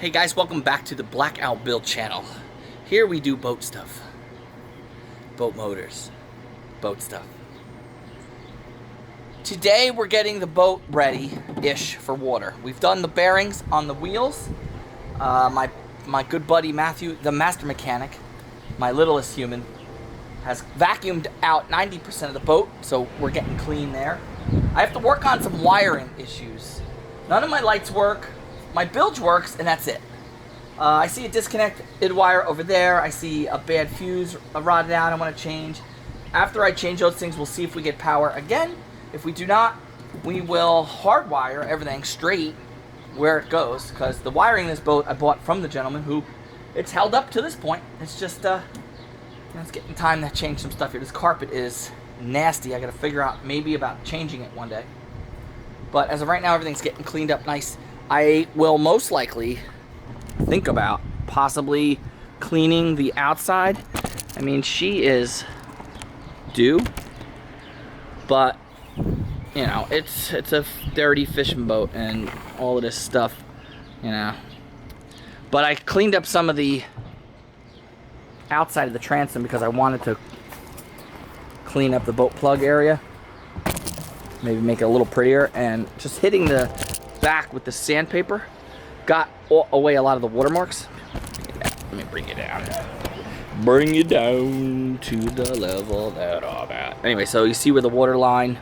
Hey guys, welcome back to the Blackout Build channel. Here we do boat stuff. Boat motors. Boat stuff. Today we're getting the boat ready-ish for water. We've done the bearings on the wheels. My good buddy Matthew, the master mechanic, my littlest human, has vacuumed out 90% of the boat, so we're getting clean there. I have to work on some wiring issues. None of my lights work. My bilge works, and that's it. I see a disconnected wire over there. I see a bad fuse rotted out I want to change. After I change those things, we'll see if we get power again. If we do not, we will hardwire everything straight where it goes, because the wiring in this boat I bought from the gentleman who it's held up to this point. It's just, it's getting time to change some stuff here. This carpet is nasty. I got to figure out maybe about changing it one day. But as of right now, everything's getting cleaned up nice. I will most likely think about possibly cleaning the outside. I mean, she is due, but you know, it's a dirty fishing boat and all of this stuff, you know. But I cleaned up some of the outside of the transom because I wanted to clean up the boat plug area, maybe make it a little prettier, and just hitting the back with the sandpaper got away a lot of the watermarks. Let me bring it down. Bring it down to the level that I'm at. Anyway, so you see where the water line,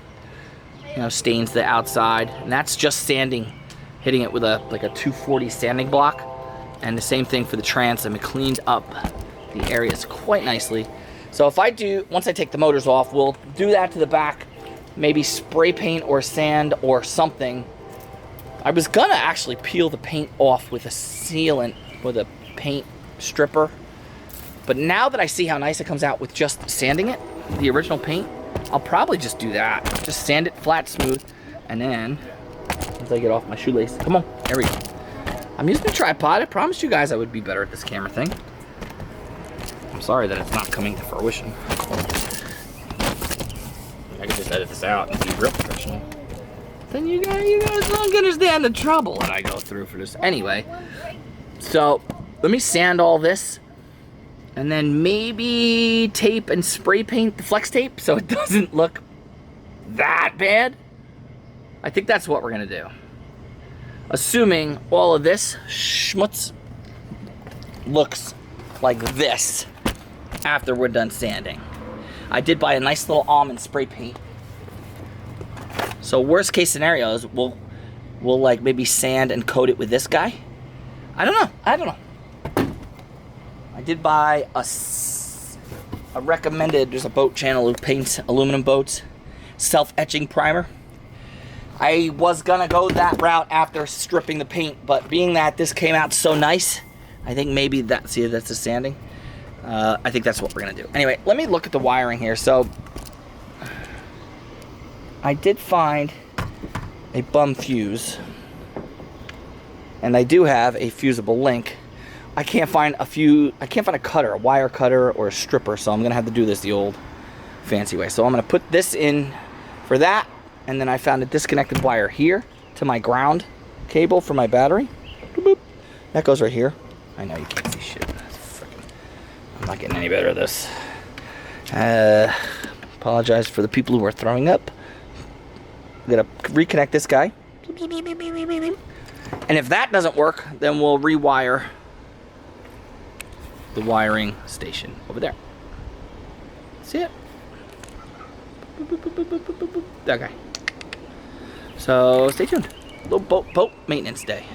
you know, stains the outside, and that's just sanding, hitting it with a 240 sanding block. And the same thing for the transom. It cleaned up the areas quite nicely. So if I do, once I take the motors off, we'll do that to the back, maybe spray paint or sand or something. I was gonna actually peel the paint off with a sealant, with a paint stripper. But now that I see how nice it comes out with just sanding it, the original paint, I'll probably just do that. Just sand it flat, smooth, and then, once I get off my shoelace, come on, there we go. I'm using a tripod. I promised you guys I would be better at this camera thing. I'm sorry that it's not coming to fruition. I could just edit this out and be real professional. Then you guys don't understand the trouble that I go through for this. Anyway, so let me sand all this and then maybe tape and spray paint the flex tape so it doesn't look that bad. I think that's what we're gonna do. Assuming all of this schmutz looks like this after we're done sanding. I did buy a nice little almond spray paint. So worst case scenarios, we'll like maybe sand and coat it with this guy. I don't know. I did buy a recommended, there's a boat channel who paints aluminum boats, self-etching primer. I was gonna go that route after stripping the paint, but being that this came out so nice, I think maybe that's the sanding. I think that's what we're gonna do. Anyway, let me look at the wiring here. So I did find a bum fuse, and I do have a fusible link. I can't find a cutter, a wire cutter or a stripper, so I'm gonna have to do this the old fancy way. So I'm gonna put this in for that, and then I found a disconnected wire here to my ground cable for my battery. Boop, boop. That goes right here. I know you can't see shit. I'm not getting any better at this. Apologize for the people who are throwing up. I'm gonna reconnect this guy. And if that doesn't work, then we'll rewire the wiring station over there. See it? That guy. So stay tuned. Little boat maintenance day.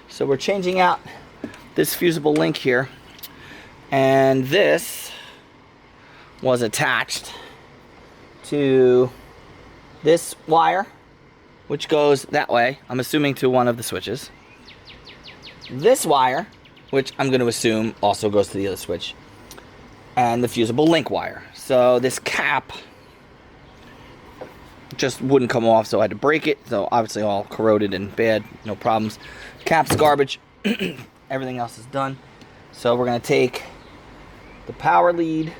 So we're changing out this fusible link here. And this was attached to this wire, which goes that way, I'm assuming to one of the switches. This wire, which I'm going to assume also goes to the other switch. And the fusible link wire. So this cap just wouldn't come off, so I had to break it. So obviously all corroded and bad, no problems. Cap's garbage. Everything else is done. So we're going to take the power lead.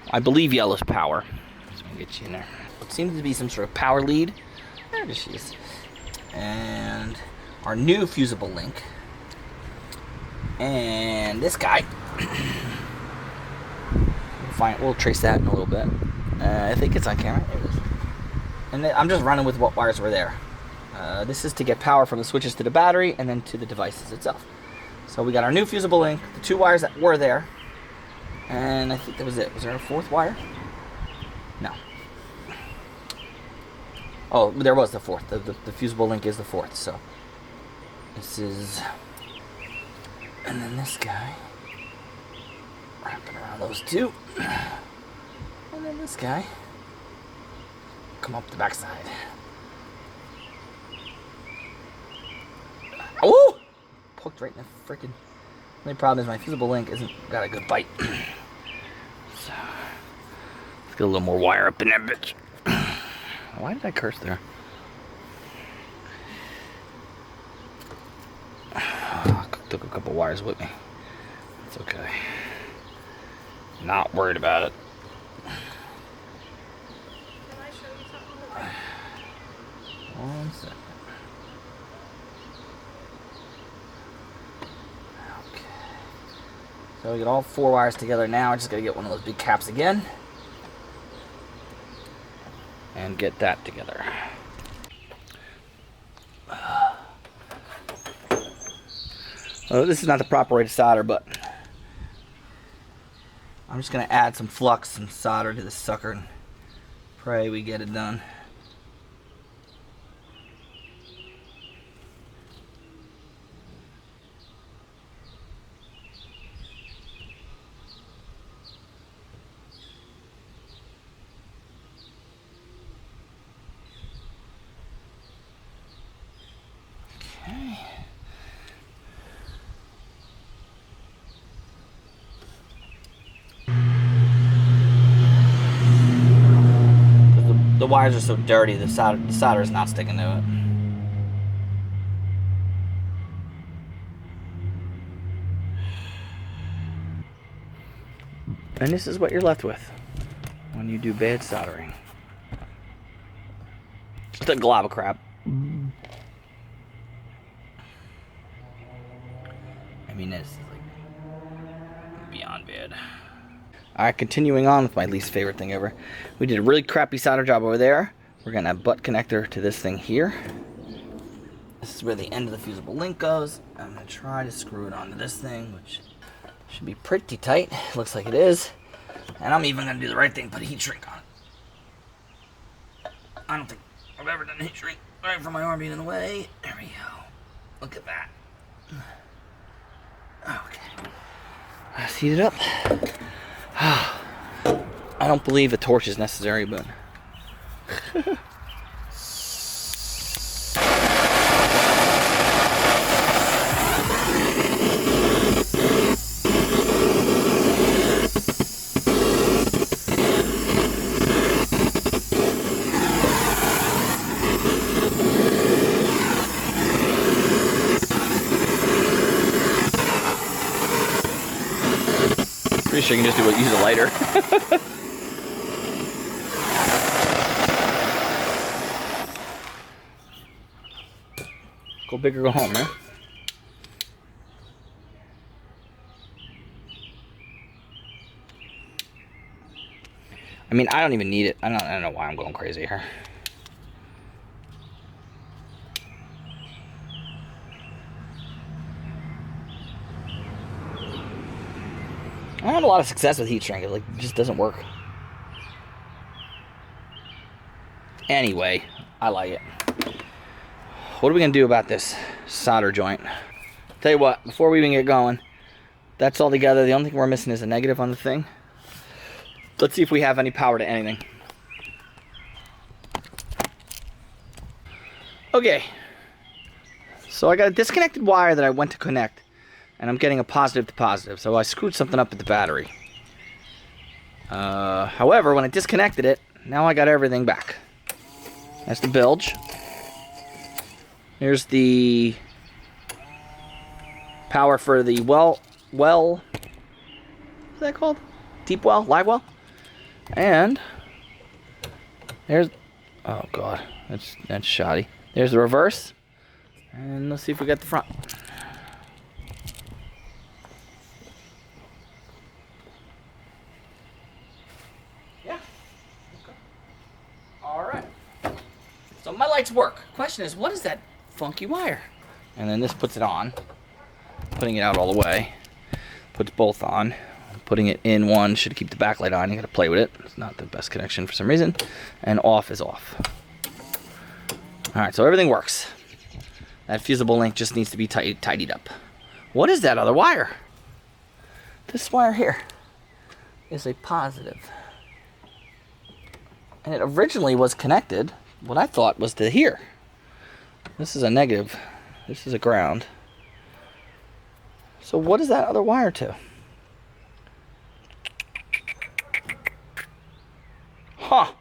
I believe yellow's power. So I'll get you in there. It seems to be some sort of power lead. There she is. And our new fusible link And this guy, we'll trace that in a little bit. I think it's on camera. There it is. And then I'm just running with what wires were there. This is to get power from the switches to the battery and then to the devices itself. So we got our new fusible link, the 2 wires that were there, and I think that was it. Was there a 4th wire? No. Oh, there was the 4th. The fusible link is the 4th. So this is, and then this guy wrapping around those 2, and then this guy come up the backside. Oh! Poked right in the freaking. The only problem is my fusible link isn't got a good bite. So let's get a little more wire up in that bitch. Why did I curse there? Took a couple wires with me. It's okay. Not worried about it. Can I show you something? One second. Okay. So we got all 4 wires together now. I just gotta get one of those big caps again. And get that together. Well, this is not the proper way to solder, but I'm just gonna add some flux and solder to this sucker and pray we get it done. Okay. The wires are so dirty, the solder is not sticking to it. And this is what you're left with when you do bad soldering. Just a glob of crap. I mean, this is like beyond bad. Alright, continuing on with my least favorite thing ever. We did a really crappy solder job over there. We're going to have butt connector to this thing here. This is where the end of the fusible link goes. I'm going to try to screw it onto this thing, which should be pretty tight. Looks like it is. And I'm even going to do the right thing, put a heat shrink on it. I don't think I've ever done a heat shrink right from my arm being in the way. There we go. Look at that. Okay. Let's heat it up. I don't believe a torch is necessary, but pretty sure you can just use a lighter. Go big or go home, man. I mean, I don't even need it. I don't know why I'm going crazy here. I don't have a lot of success with heat shrink. It just doesn't work. Anyway, I like it. What are we gonna do about this solder joint? Tell you what, before we even get going, that's all together. The only thing we're missing is a negative on the thing. Let's see if we have any power to anything. Okay. So I got a disconnected wire that I went to connect, and I'm getting a positive to positive. So I screwed something up with the battery. However, when I disconnected it, now I got everything back. That's the bilge. Here's the power for the well, what's that called? Deep well? Live well? And there's, oh god, that's shoddy. There's the reverse. And let's see if we got the front. So my lights work. Question is, what is that funky wire? And then this puts it on. Putting it out all the way. Puts both on. Putting it in one should keep the backlight on. You gotta play with it. It's not the best connection for some reason. And off is off. Alright, so everything works. That fusible link just needs to be tidied up. What is that other wire? This wire here is a positive. And it originally was connected, what I thought was to here. This is a negative. This is a ground. So what is that other wire to? Huh.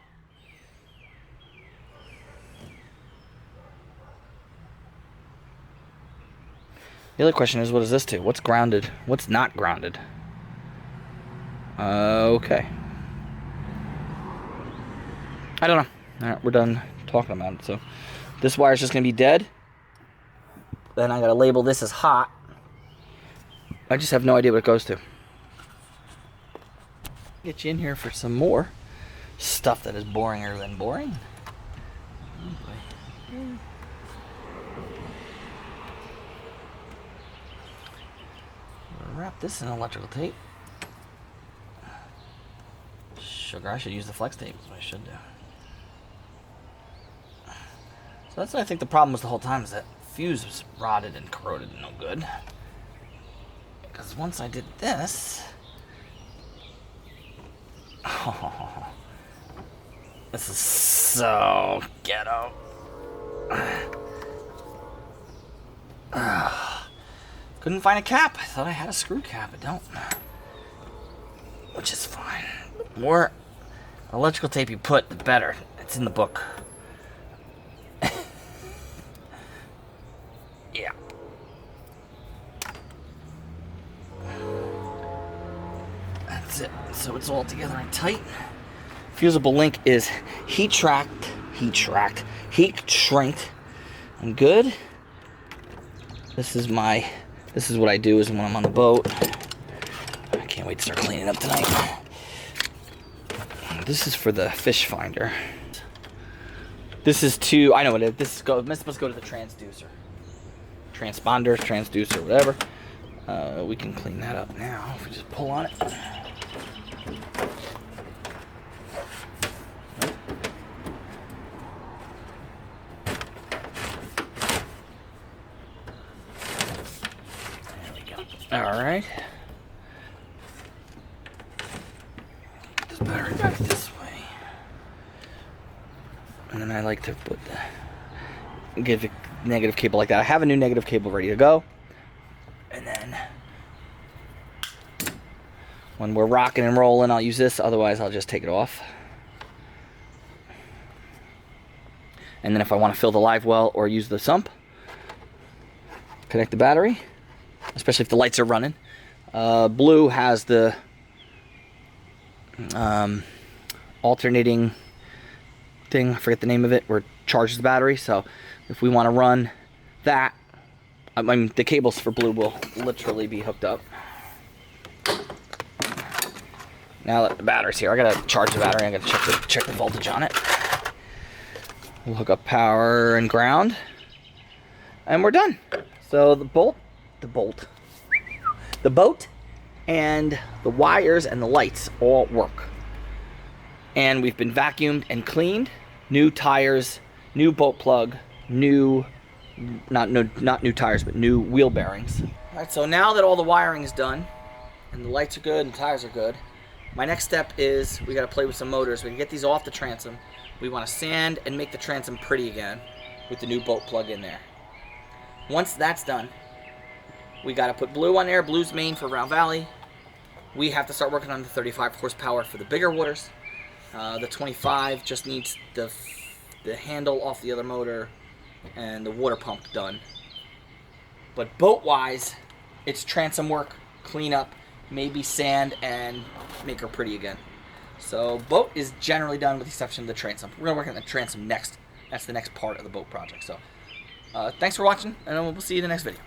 The other question is, what is this to? What's grounded? What's not grounded? Okay. I don't know. Alright, we're done talking about it. So this wire's just going to be dead. Then I got to label this as hot. I just have no idea what it goes to. Get you in here for some more stuff that is boringer than boring. Oh boy. Wrap this in electrical tape. Sugar, I should use the flex tape. That's what I should do. So that's what I think the problem was the whole time, is that fuse was rotted and corroded and no good. Because once I did this... Oh, this is so ghetto. Couldn't find a cap. I thought I had a screw cap. I don't. Which is fine. The more electrical tape you put, the better. It's in the book. Yeah. That's it. So it's all together and tight. Fusible link is heat shrinked. I'm good. This is what I do is when I'm on the boat. I can't wait to start cleaning up tonight. This is for the fish finder. This is to, I know what it is. This is supposed to go to the transducer. Transponder, transducer, whatever. We can clean that up now if we just pull on it. Alright. Get this battery back this way. And then I like to put give a negative cable like that. I have a new negative cable ready to go. And then when we're rocking and rolling, I'll use this. Otherwise, I'll just take it off. And then if I want to fill the live well or use the sump, connect the battery. Especially if the lights are running. Blue has the alternating thing, I forget the name of it, where it charges the battery. So if we want to run that, I mean, the cables for blue will literally be hooked up. Now that the battery's here, I gotta charge the battery. I gotta check the voltage on it. We'll hook up power and ground, and we're done. So the boat and the wires and the lights all work. And we've been vacuumed and cleaned. New tires, new boat plug, not new tires, but new wheel bearings. All right, so now that all the wiring is done and the lights are good and the tires are good, my next step is we gotta play with some motors. We can get these off the transom. We wanna sand and make the transom pretty again with the new boat plug in there. Once that's done, we got to put blue on there. Blue's main for Round Valley. We have to start working on the 35 horsepower for the bigger waters. The 25 just needs the handle off the other motor and the water pump done. But boat-wise, it's transom work, clean up, maybe sand, and make her pretty again. So boat is generally done with the exception of the transom. We're going to work on the transom next. That's the next part of the boat project. So thanks for watching, and we'll see you in the next video.